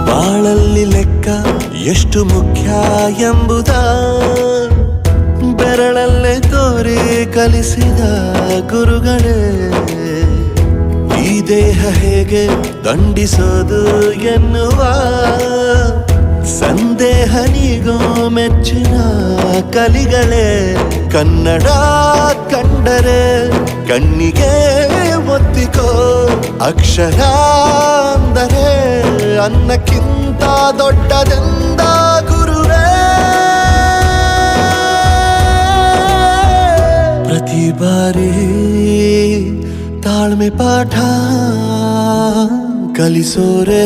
ಬಾಳಲ್ಲಿ ಲೆಕ್ಕ ಎಷ್ಟು ಮುಖ್ಯ ಎಂಬುದ ಬೆರಳಲ್ಲೇ ತೋರಿ ಕಲಿಸಿದ ಗುರುಗಳೇ. ಈ ದೇಹ ಹೇಗೆ ದಂಡಿಸೋದು ಎನ್ನುವ ಸಂದೇಹ ನೀಗೋ ಮೆಚ್ಚಿನ ಕಲಿಗಳೇ. ಕನ್ನಡ ಕಂಡರೆ ಕಣ್ಣಿಗೆ ಒತ್ತಿಕೋ, ಅಕ್ಷರ ಅಂದರೆ ಅನ್ನಕ್ಕಿಂತ ದೊಡ್ಡದೆಂದ ಗುರುವೇ. ಪ್ರತಿ ಬಾರಿ ತಾಳ್ಮೆ ಪಾಠ ಕಲಿಸೋರೆ.